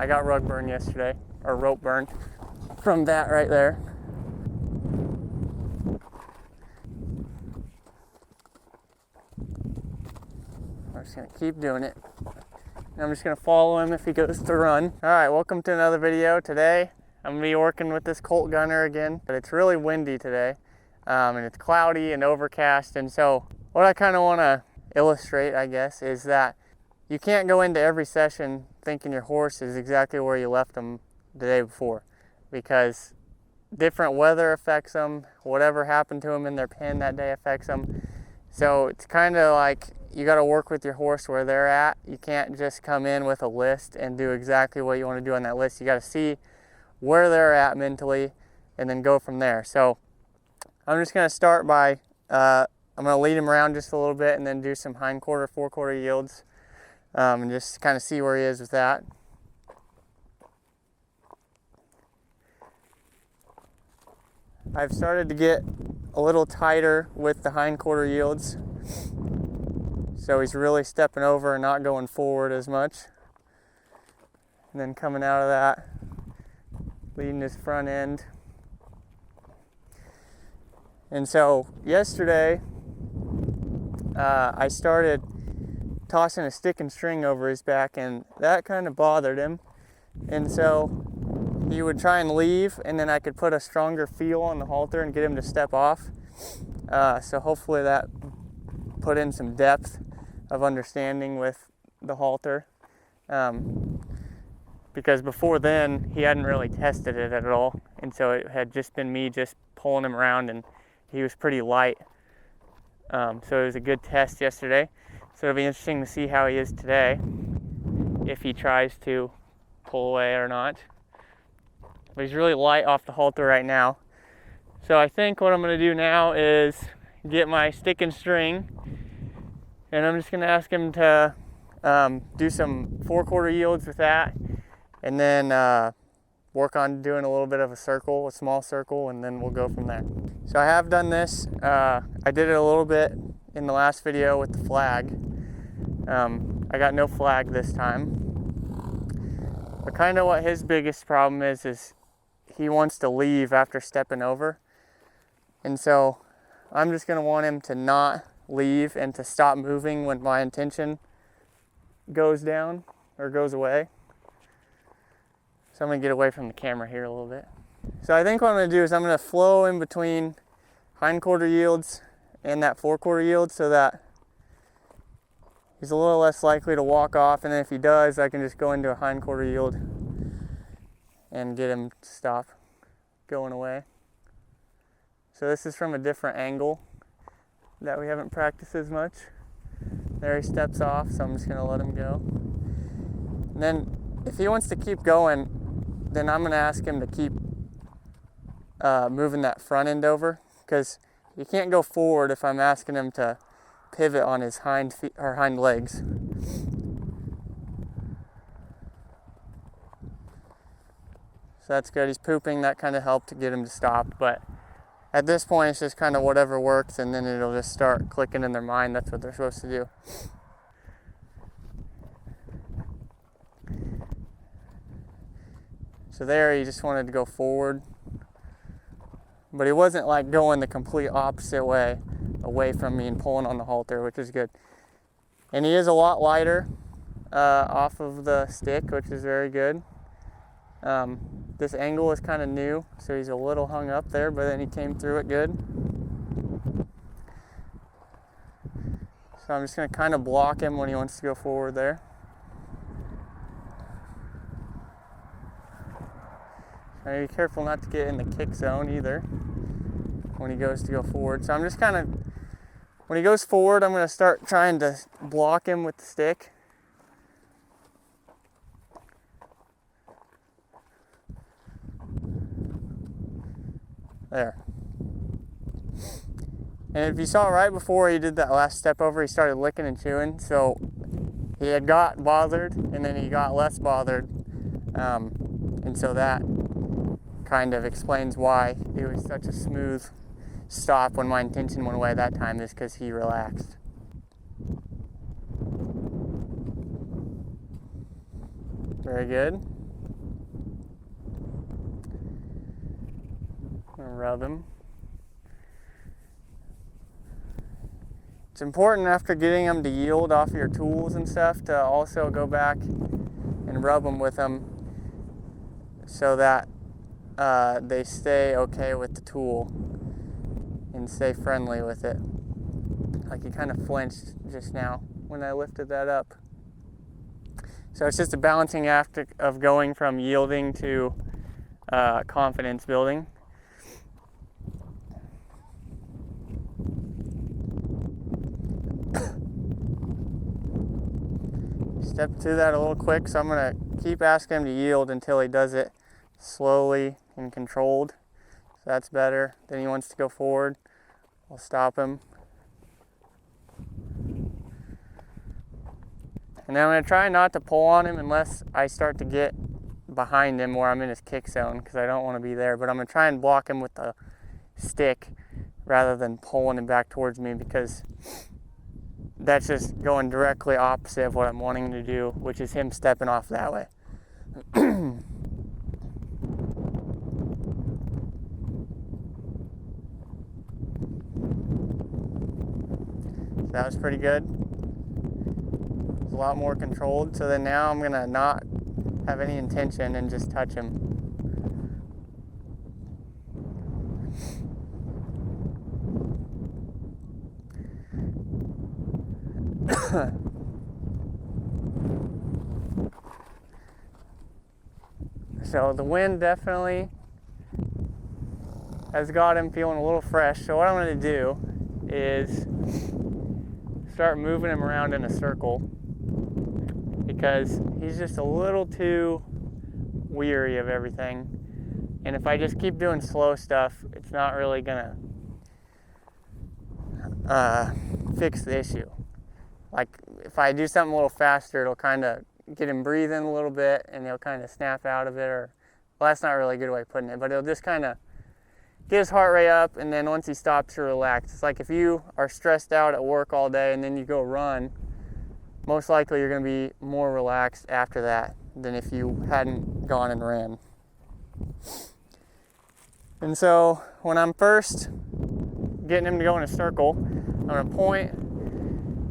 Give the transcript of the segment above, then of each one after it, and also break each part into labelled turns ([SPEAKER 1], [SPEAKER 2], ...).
[SPEAKER 1] I got rug burn yesterday, or rope burn, from that right there. I'm just gonna keep doing it. And I'm just gonna follow him if he goes to run. All right, welcome to another video. Today, I'm gonna be working with this Colt gunner again, but it's really windy today. And it's cloudy and overcast. And so what I kind of want to illustrate, I guess, is that you can't go into every session thinking your horse is exactly where you left him the day before, because different weather affects them. Whatever happened to them in their pen that day affects them. So it's kind of like you got to work with your horse where they're at. You can't just come in with a list and do exactly what you want to do on that list. You got to see where they're at mentally and then go from there. So I'm just going to start by, I'm going to lead him around just a little bit and then do some hindquarter, forequarter yields, and just kind of see where he is with that. I've started to get a little tighter with the hindquarter yields, so he's really stepping over and not going forward as much. And then coming out of that, leading his front end. And so yesterday, I started tossing a stick and string over his back, and that kind of bothered him. And so he would try and leave, and then I could put a stronger feel on the halter and get him to step off. So hopefully that put in some depth of understanding with the halter. Because before then, he hadn't really tested it at all. And so it had just been me just pulling him around, and he was pretty light. So it was a good test yesterday. So it'll be interesting to see how he is today, if he tries to pull away or not. But he's really light off the halter right now. So I think what I'm going to do now is get my stick and string, and I'm just going to ask him to do some forequarter yields with that, and then work on doing a little bit of a circle, a small circle, and then we'll go from there. So I have done this. I did it a little bit in the last video with the flag. I got no flag this time. But kind of what his biggest problem is he wants to leave after stepping over. And so I'm just gonna want him to not leave and to stop moving when my intention goes down or goes away. So I'm gonna get away from the camera here a little bit. So I think what I'm gonna do is I'm gonna flow in between hindquarter yields and that forequarter yield so that he's a little less likely to walk off, and then if he does, I can just go into a hindquarter yield and get him to stop going away. So this is from a different angle that we haven't practiced as much. There he steps off, so I'm just gonna let him go. And then if he wants to keep going, then I'm gonna ask him to keep moving that front end over, because he can't go forward if I'm asking him to pivot on his hind feet or hind legs. So that's good. He's pooping. That kind of helped to get him to stop. But at this point, it's just kind of whatever works, and then it'll just start clicking in their mind. That's what they're supposed to do. So there, he just wanted to go forward, but he wasn't like going the complete opposite way, away from me and pulling on the halter, which is good. And he is a lot lighter off of the stick, which is very good. This angle is kind of new, so he's a little hung up there, but then he came through it good. So I'm just going to kind of block him when he wants to go forward there. Now be careful not to get in the kick zone either when he goes to go forward. So I'm just kind of, when he goes forward, I'm going to start trying to block him with the stick. There. And if you saw right before he did that last step over, he started licking and chewing. So he had got bothered, and then he got less bothered. And so that kind of explains why it was such a smooth stop when my intention went away that time, is because he relaxed. Very good. I'm gonna rub him. It's important after getting them to yield off your tools and stuff to also go back and rub them with them so that they stay okay with the tool and stay friendly with it. Like he kind of flinched just now when I lifted that up. So it's just a balancing act of going from yielding to confidence building. Step through that a little quick, so I'm going to keep asking him to yield until he does it slowly and controlled. So that's better. Then he wants to go forward. I'll stop him. And then I'm going to try not to pull on him unless I start to get behind him where I'm in his kick zone, because I don't want to be there. But I'm going to try and block him with the stick rather than pulling him back towards me, because that's just going directly opposite of what I'm wanting to do, which is him stepping off that way. That was pretty good. It's a lot more controlled. So then now I'm going to not have any intention and just touch him. So the wind definitely has got him feeling a little fresh. So what I'm going to do is start moving him around in a circle, because he's just a little too weary of everything. And if I just keep doing slow stuff, it's not really going to fix the issue. Like, if I do something a little faster, it'll kind of get him breathing a little bit, and he'll kind of snap out of it. Or, well, that's not really a good way of putting it, but it'll just kind of get his heart rate up, and then once he stops, to relax. It's like if you are stressed out at work all day, and then you go run, most likely you're going to be more relaxed after that than if you hadn't gone and ran. And so, when I'm first getting him to go in a circle, I'm going to point,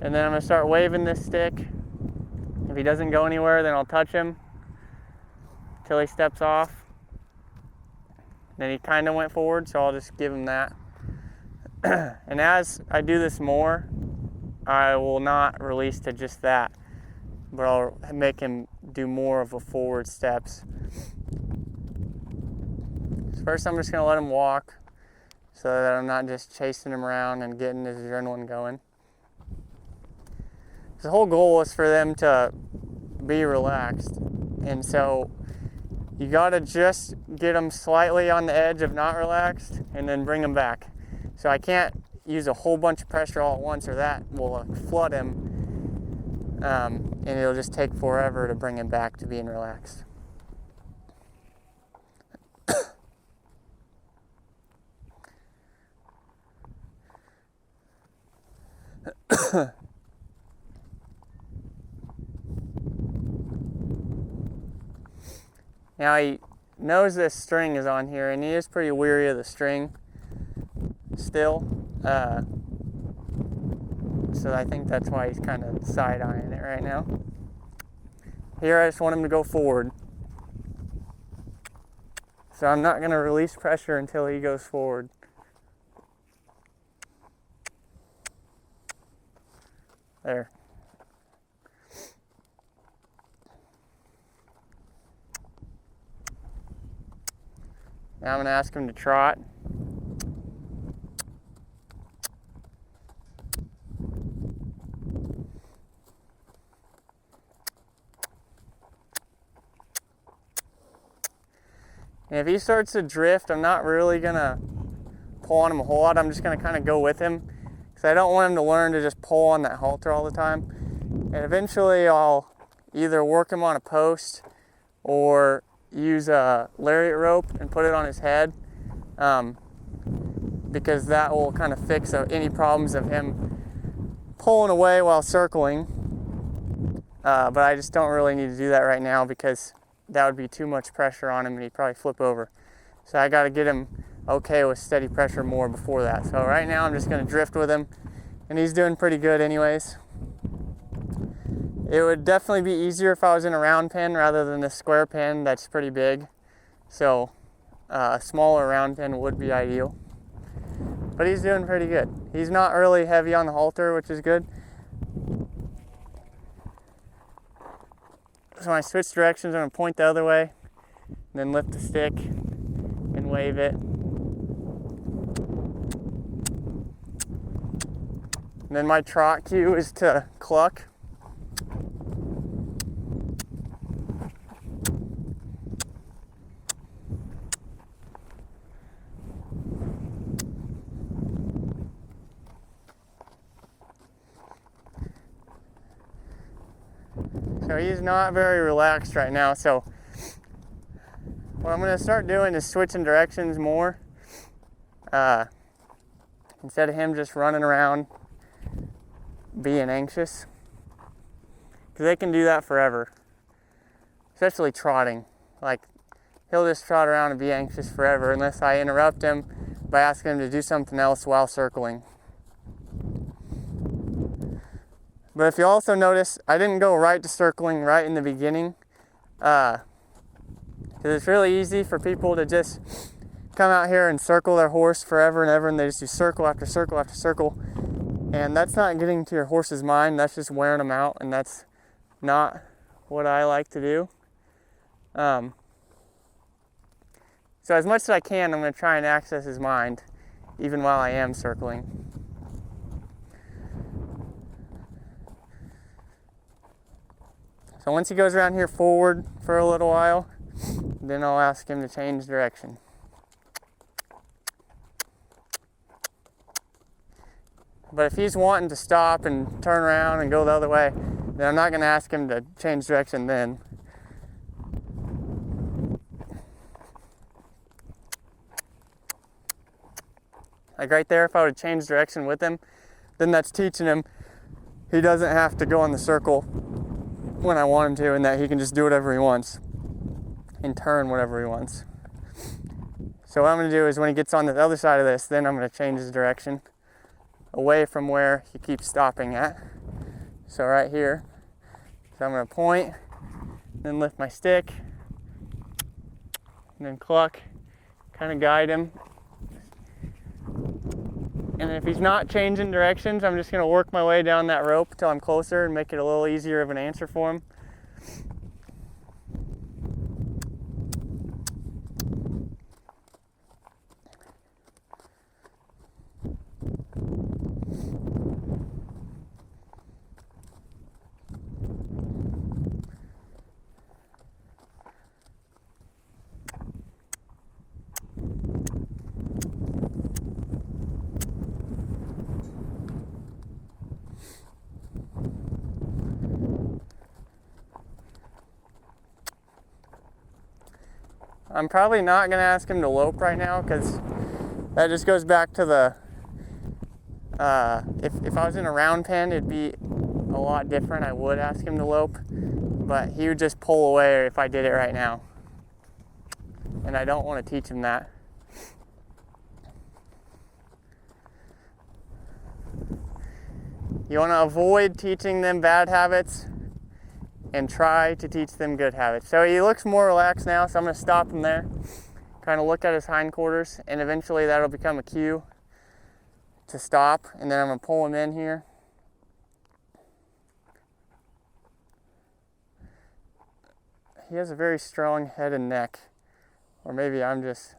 [SPEAKER 1] and then I'm going to start waving this stick. If he doesn't go anywhere, then I'll touch him until he steps off. Then he kind of went forward, so I'll just give him that. And as I do this more, I will not release to just that, but I'll make him do more of a forward steps. So first I'm just going to let him walk so that I'm not just chasing him around and getting his adrenaline going. The whole goal is for them to be relaxed, and so you gotta just get them slightly on the edge of not relaxed and then bring them back. So I can't use a whole bunch of pressure all at once, or that will flood him, and it'll just take forever to bring him back to being relaxed. Now he knows this string is on here, and he is pretty weary of the string still. So I think that's why he's kind of side-eyeing it right now. Here I just want him to go forward. So I'm not going to release pressure until he goes forward. There. Now I'm going to ask him to trot. And if he starts to drift, I'm not really going to pull on him a whole lot. I'm just going to kind of go with him, because I don't want him to learn to just pull on that halter all the time. And eventually I'll either work him on a post or use a lariat rope and put it on his head, because that will kind of fix any problems of him pulling away while circling. But I just don't really need to do that right now, because that would be too much pressure on him and he'd probably flip over. So I got to get him okay with steady pressure more before that. So right now I'm just going to drift with him, and he's doing pretty good anyways. It would definitely be easier if I was in a round pen rather than a square pen that's pretty big. So a smaller round pen would be ideal. But he's doing pretty good. He's not really heavy on the halter, which is good. So when I switch directions, I'm going to point the other way, and then lift the stick and wave it. And then my trot cue is to cluck. So he's not very relaxed right now, so what I'm going to start doing is switching directions more. Instead of him just running around being anxious, because they can do that forever, especially trotting. Like, he'll just trot around and be anxious forever unless I interrupt him by asking him to do something else while circling. But if you also notice, I didn't go right to circling right in the beginning, because it's really easy for people to just come out here and circle their horse forever and ever, and they just do circle after circle after circle, and that's not getting to your horse's mind. That's just wearing them out, and that's not what I like to do. So as much as I can, I'm going to try and access his mind even while I am circling. So once he goes around here forward for a little while, then I'll ask him to change direction. But if he's wanting to stop and turn around and go the other way, then I'm not going to ask him to change direction then. Like right there, if I would have changed direction with him, then that's teaching him he doesn't have to go in the circle when I want him to, and that he can just do whatever he wants and turn whatever he wants. So what I'm going to do is when he gets on the other side of this, then I'm going to change his direction away from where he keeps stopping at. So right here, so I'm going to point, then lift my stick, and then cluck, kind of guide him. And if he's not changing directions, I'm just going to work my way down that rope until I'm closer and make it a little easier of an answer for him. I'm probably not going to ask him to lope right now, because that just goes back to the, if I was in a round pen, it'd be a lot different. I would ask him to lope, but he would just pull away if I did it right now. And I don't want to teach him that. You want to avoid teaching them bad habits and try to teach them good habits. So he looks more relaxed now, so I'm going to stop him there, kind of look at his hindquarters, and eventually that'll become a cue to stop, and then I'm going to pull him in here. He has a very strong head and neck, or maybe I'm just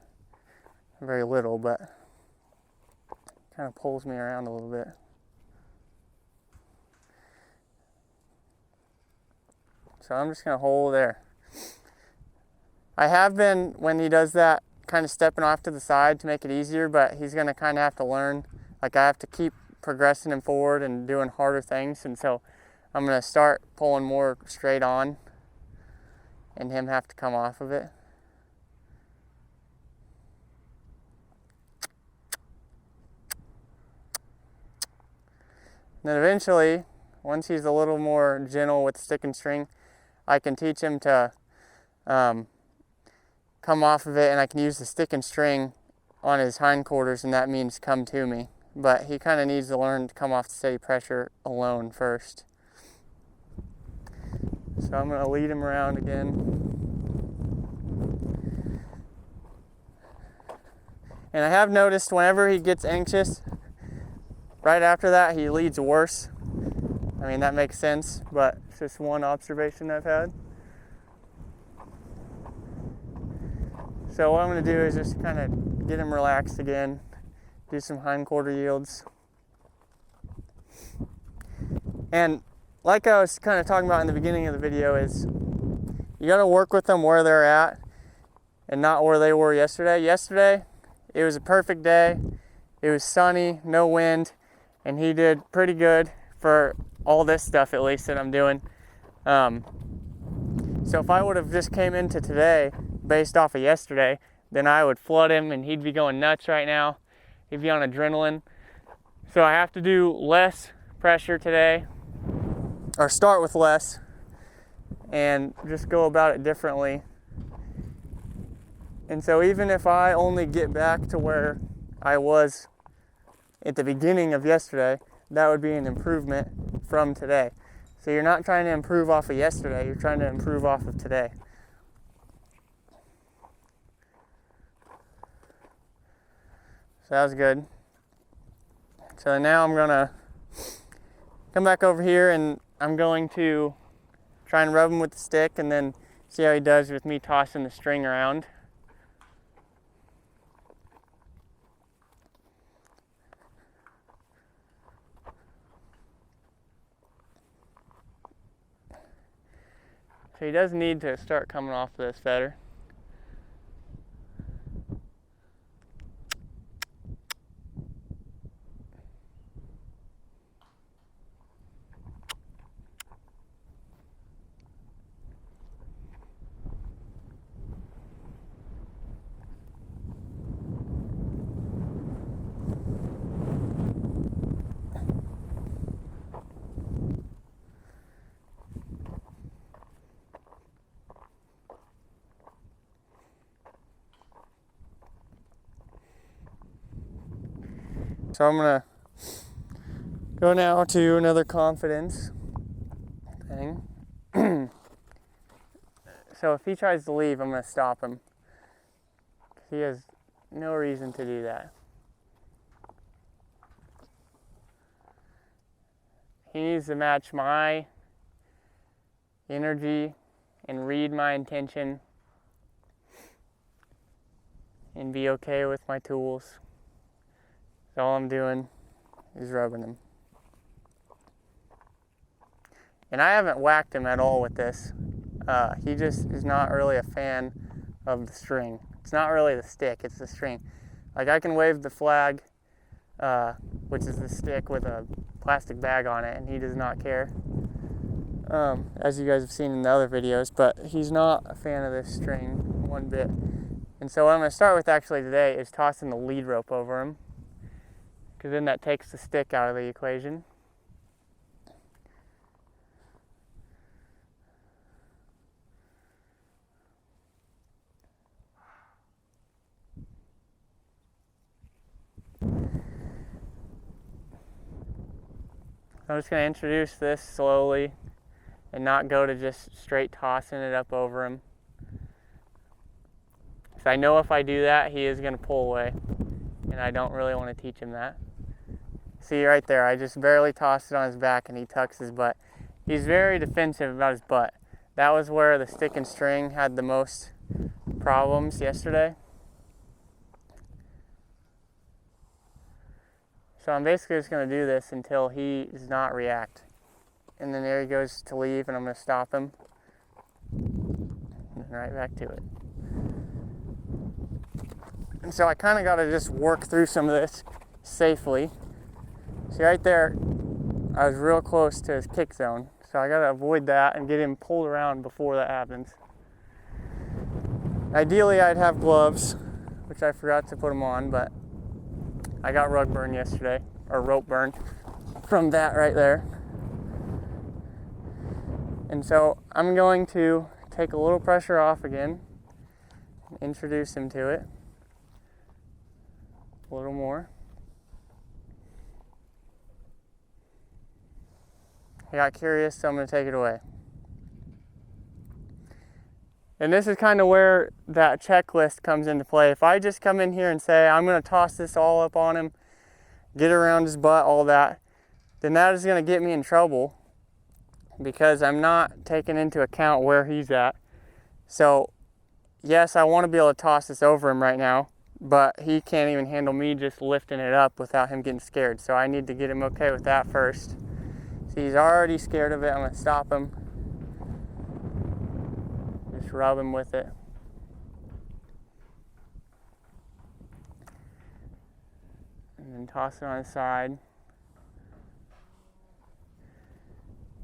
[SPEAKER 1] very little, but kind of pulls me around a little bit. So I'm just going to hold there. I have been, when he does that, kind of stepping off to the side to make it easier, but he's going to kind of have to learn. Like, I have to keep progressing him forward and doing harder things, and so I'm going to start pulling more straight on and him have to come off of it. And then eventually, once he's a little more gentle with stick and string, I can teach him to come off of it, and I can use the stick and string on his hindquarters, and that means come to me. But he kind of needs to learn to come off the steady pressure alone first. So I'm going to lead him around again. And I have noticed whenever he gets anxious, right after that he leads worse. I mean, that makes sense, but it's just one observation I've had. So what I'm going to do is just kind of get him relaxed again, do some hindquarter yields. And like I was kind of talking about in the beginning of the video, is you got to work with them where they're at and not where they were yesterday. Yesterday, it was a perfect day. It was sunny, no wind, and he did pretty good for all this stuff, at least, that I'm doing. So if I would have just came into today based off of yesterday, then I would flood him and he'd be going nuts right now. He'd be on adrenaline. So I have to do less pressure today, or start with less, and just go about it differently. And so even if I only get back to where I was at the beginning of yesterday, that would be an improvement from today. So you're not trying to improve off of yesterday, you're trying to improve off of today. So that was good. So now I'm gonna come back over here and I'm going to try and rub him with the stick and then see how he does with me tossing the string around. So he does need to start coming off this better. So I'm gonna go now to another confidence thing. So if he tries to leave, I'm gonna stop him. He has no reason to do that. He needs to match my energy and read my intention and be okay with my tools. So all I'm doing is rubbing him. And I haven't whacked him at all with this. He just is not really a fan of the string. It's not really the stick, it's the string. Like, I can wave the flag, which is the stick with a plastic bag on it, and he does not care. As you guys have seen in the other videos, but he's not a fan of this string one bit. And so what I'm going to start with actually today is tossing the lead rope over him, because then that takes the stick out of the equation. I'm just going to introduce this slowly and not go to just straight tossing it up over him. Because I know if I do that, he is going to pull away, and I don't really want to teach him that. See right there, I just barely tossed it on his back and he tucks his butt. He's very defensive about his butt. That was where the stick and string had the most problems yesterday. So I'm basically just going to do this until he does not react. And then there he goes to leave, and I'm going to stop him. And then right back to it. And so I kind of got to just work through some of this safely. See right there, I was real close to his kick zone. So I got to avoid that and get him pulled around before that happens. Ideally I'd have gloves, which I forgot to put them on, but I got rug burn yesterday, or rope burn, from that right there. And so I'm going to take a little pressure off again, introduce him to it. a little more. I got curious, so I'm going to take it away. And this is kind of where that checklist comes into play. If I just come in here and say, I'm going to toss this all up on him, get around his butt, all that, then that is going to get me in trouble because I'm not taking into account where he's at. So, yes, I want to be able to toss this over him right now, but he can't even handle me just lifting it up without him getting scared. So I need to get him okay with that first. See, he's already scared of it. I'm going to stop him. Just rub him with it. And then toss it on his side.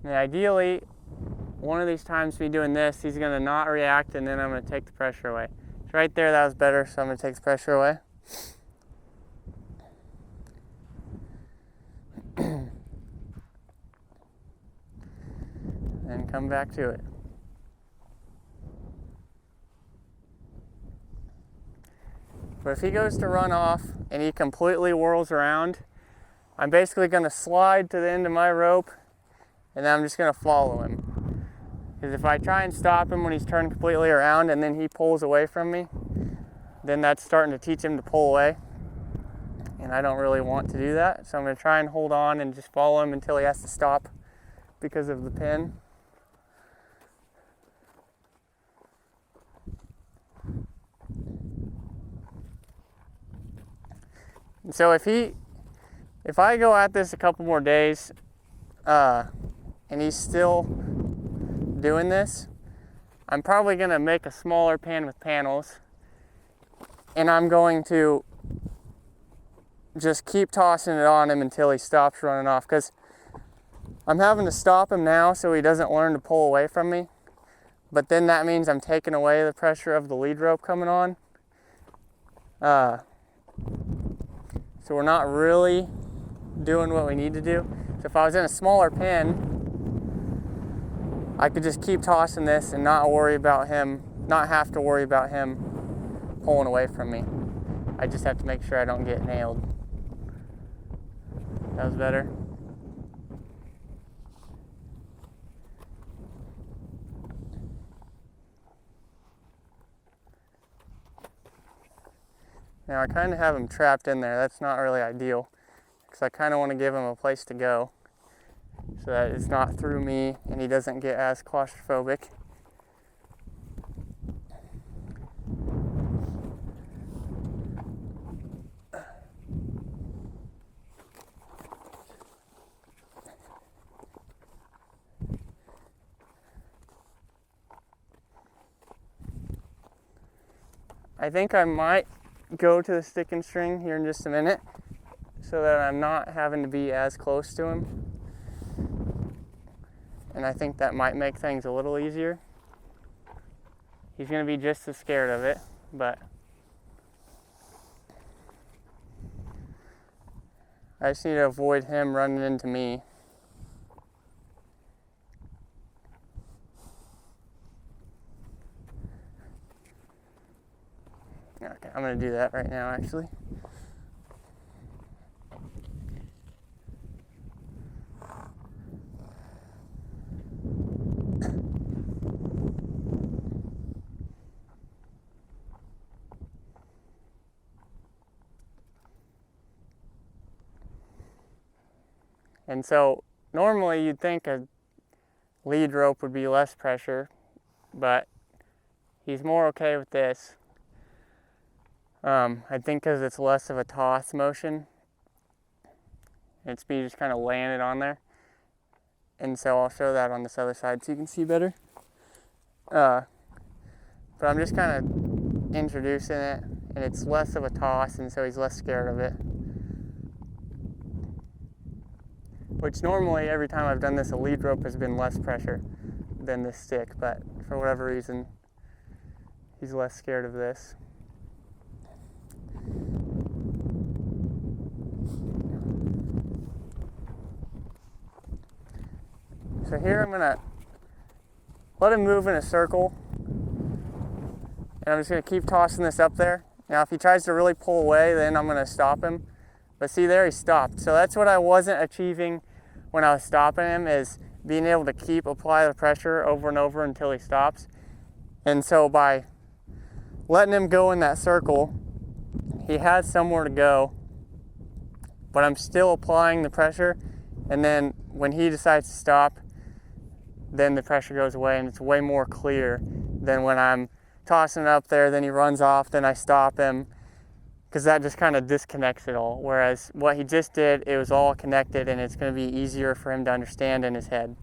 [SPEAKER 1] And ideally, one of these times me doing this, he's going to not react, and then I'm going to take the pressure away. So right there, that was better, so I'm going to take the pressure away. And come back to it. But if he goes to run off and he completely whirls around, I'm basically going to slide to the end of my rope, and then I'm just going to follow him. Because if I try and stop him when he's turned completely around and then he pulls away from me, then that's starting to teach him to pull away. And I don't really want to do that. So I'm going to try and hold on and just follow him until he has to stop because of the pin. And so if I go at this a couple more days, and he's still doing this, I'm probably going to make a smaller pen with panels, and I'm going to just keep tossing it on him until he stops running off, because I'm having to stop him now so he doesn't learn to pull away from me, but then that means I'm taking away the pressure of the lead rope coming on. So we're not really doing what we need to do. So if I was in a smaller pen, I could just keep tossing this and not have to worry about him pulling away from me. I just have to make sure I don't get nailed. That was better. Now I kind of have him trapped in there. That's not really ideal, because I kind of want to give him a place to go so that it's not through me and he doesn't get as claustrophobic. I think I might go to the stick and string here in just a minute so that I'm not having to be as close to him. And I think that might make things a little easier. He's going to be just as scared of it, but I just need to avoid him running into me. Okay, I'm going to do that right now, actually. And so normally you'd think a lead rope would be less pressure, but he's more okay with this. I think because it's less of a toss motion. It's me just kind of laying it on there. And so I'll show that on this other side so you can see better. But I'm just kind of introducing it, and it's less of a toss, and so he's less scared of it. Which normally every time I've done this, a lead rope has been less pressure than this stick, but for whatever reason, he's less scared of this. So here I'm gonna let him move in a circle, and I'm just gonna keep tossing this up there Now if he tries to really pull away, then I'm going to stop him. But see there, he stopped. So that's what I wasn't achieving when I was stopping him, is being able to apply the pressure over and over until he stops. And so by letting him go in that circle, he has somewhere to go, but I'm still applying the pressure. And then when he decides to stop, then the pressure goes away, and it's way more clear than when I'm tossing it up there, then he runs off, then I stop him, because that just kind of disconnects it all. Whereas what he just did, it was all connected, and it's going to be easier for him to understand in his head.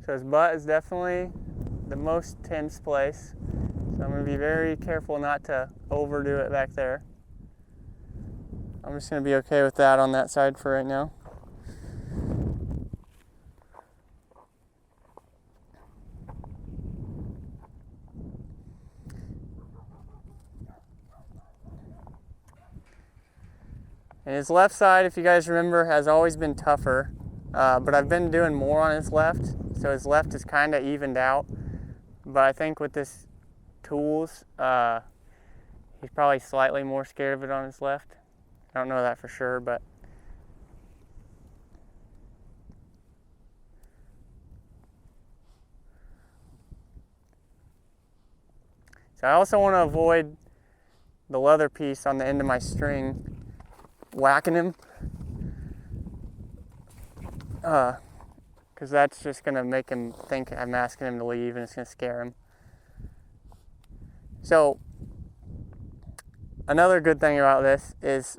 [SPEAKER 1] So his butt is definitely the most tense place. So I'm going to be very careful not to overdo it back there. I'm just going to be okay with that on that side for right now. And his left side, if you guys remember, has always been tougher, but I've been doing more on his left, so his left is kind of evened out. But I think with this tools, he's probably slightly more scared of it on his left. I don't know that for sure, but so I also want to avoid the leather piece on the end of my string whacking him, because that's just going to make him think I'm asking him to leave, and it's going to scare him. So another good thing about this is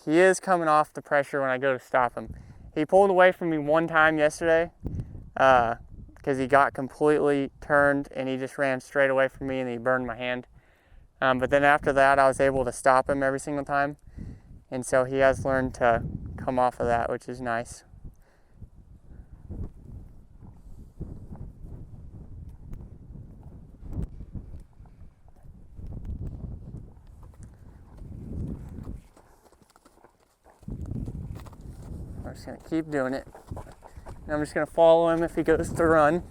[SPEAKER 1] he is coming off the pressure when I go to stop him. He pulled away from me one time yesterday because he got completely turned and he just ran straight away from me and he burned my hand. But then after that, I was able to stop him every single time. And so he has learned to come off of that, which is nice. I'm just going to keep doing it. And I'm just going to follow him if he goes to run.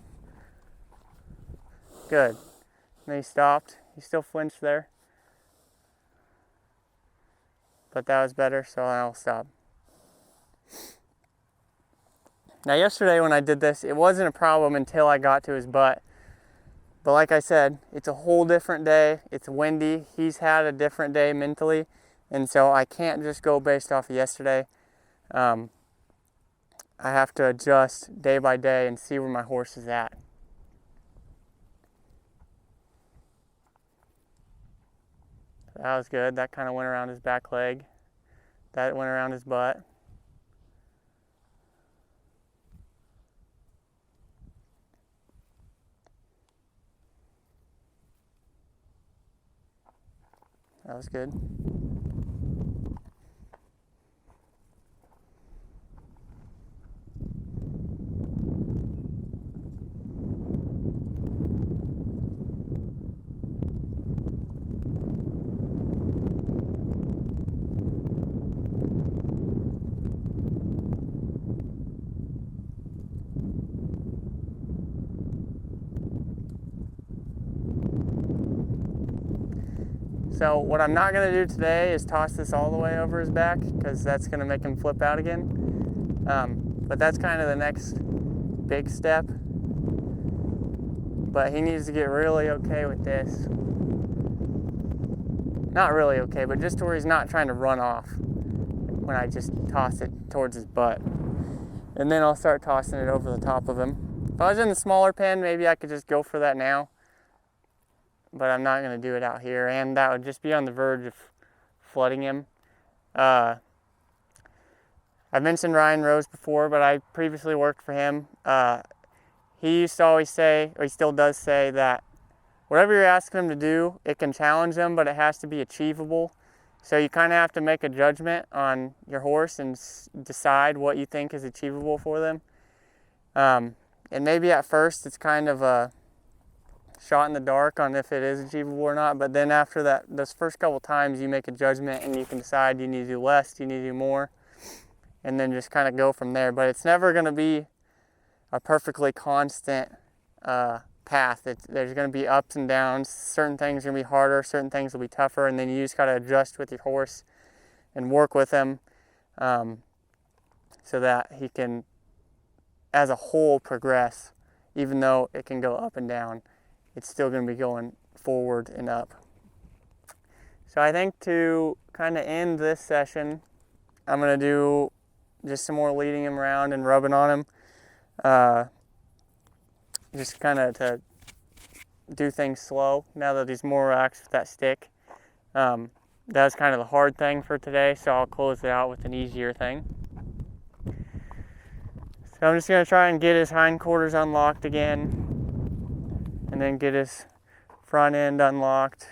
[SPEAKER 1] Good. And then he stopped. He still flinched there. But that was better, so I'll stop. Now yesterday when I did this, it wasn't a problem until I got to his butt. But like I said, it's a whole different day. It's windy. He's had a different day mentally. And so I can't just go based off of yesterday. I have to adjust day by day and see where my horse is at. That was good. That kind of went around his back leg. That went around his butt. That was good. So what I'm not going to do today is toss this all the way over his back, because that's going to make him flip out again. But that's kind of the next big step. But he needs to get really okay with this. Not really okay, but just to where he's not trying to run off when I just toss it towards his butt. And then I'll start tossing it over the top of him. If I was in the smaller pen, maybe I could just go for that now. But I'm not going to do it out here, and that would just be on the verge of flooding him. I've mentioned Ryan Rose before, but I previously worked for him. He used to always say, or he still does say, that whatever you're asking him to do, it can challenge him, but it has to be achievable. So you kind of have to make a judgment on your horse and decide what you think is achievable for them. And maybe at first it's kind of shot in the dark on if it is achievable or not. But then after that, those first couple times, you make a judgment and you can decide you need to do less, you need to do more, and then just kind of go from there. But it's never going to be a perfectly constant path. There's going to be ups and downs. Certain things are going to be harder, certain things will be tougher, and then you just got to adjust with your horse and work with him so that he can, as a whole, progress. Even though it can go up and down, it's still going to be going forward and up. So I think to kind of end this session, I'm going to do just some more leading him around and rubbing on him. Just kind of to do things slow now that he's more relaxed with that stick. That was kind of the hard thing for today, so I'll close it out with an easier thing. So I'm just going to try and get his hindquarters unlocked again, and then get his front end unlocked.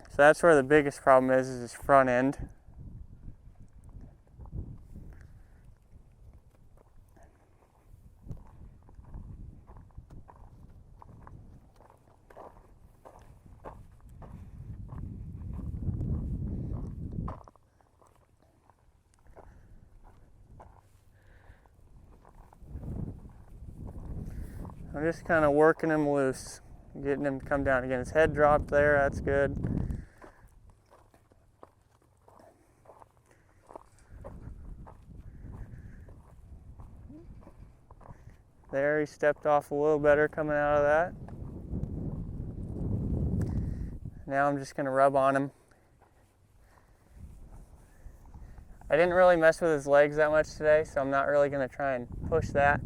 [SPEAKER 1] So that's where the biggest problem is his front end. I'm just kind of working him loose, getting him to come down again. His head dropped there, that's good. There, he stepped off a little better coming out of that. Now I'm just going to rub on him. I didn't really mess with his legs that much today, so I'm not really going to try and push that.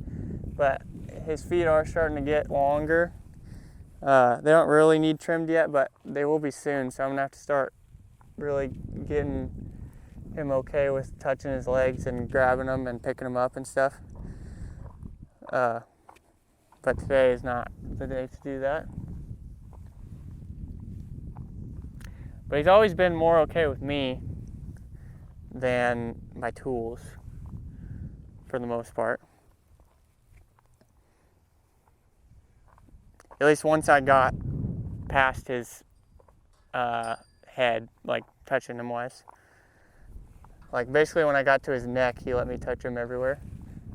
[SPEAKER 1] But his feet are starting to get longer. They don't really need trimmed yet, but they will be soon, so I'm going to have to start really getting him okay with touching his legs and grabbing them and picking them up and stuff. But today is not the day to do that. But he's always been more okay with me than my tools, for the most part. At least once I got past his head, like touching him was. Like basically when I got to his neck, he let me touch him everywhere.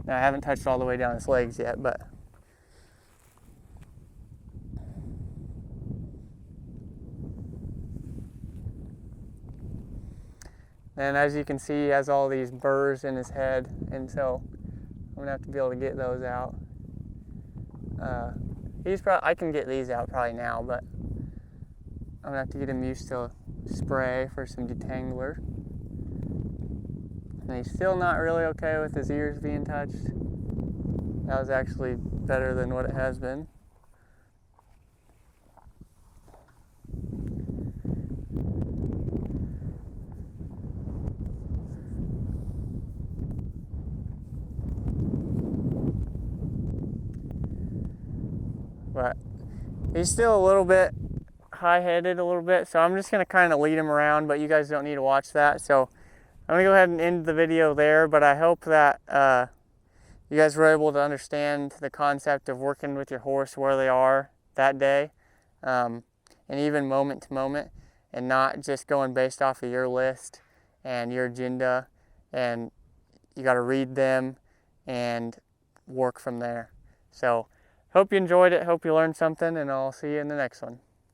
[SPEAKER 1] Now I haven't touched all the way down his legs yet, but and as you can see, he has all these burrs in his head, and so I'm gonna have to be able to get those out. I can get these out probably now, but I'm gonna have to get him used to spray for some detangler. And he's still not really okay with his ears being touched. That was actually better than what it has been. But he's still a little bit high-headed a little bit, so I'm just going to kind of lead him around, but you guys don't need to watch that. So I'm going to go ahead and end the video there, but I hope that you guys were able to understand the concept of working with your horse where they are that day, and even moment to moment, and not just going based off of your list and your agenda, and you got to read them and work from there. So hope you enjoyed it, hope you learned something, and I'll see you in the next one.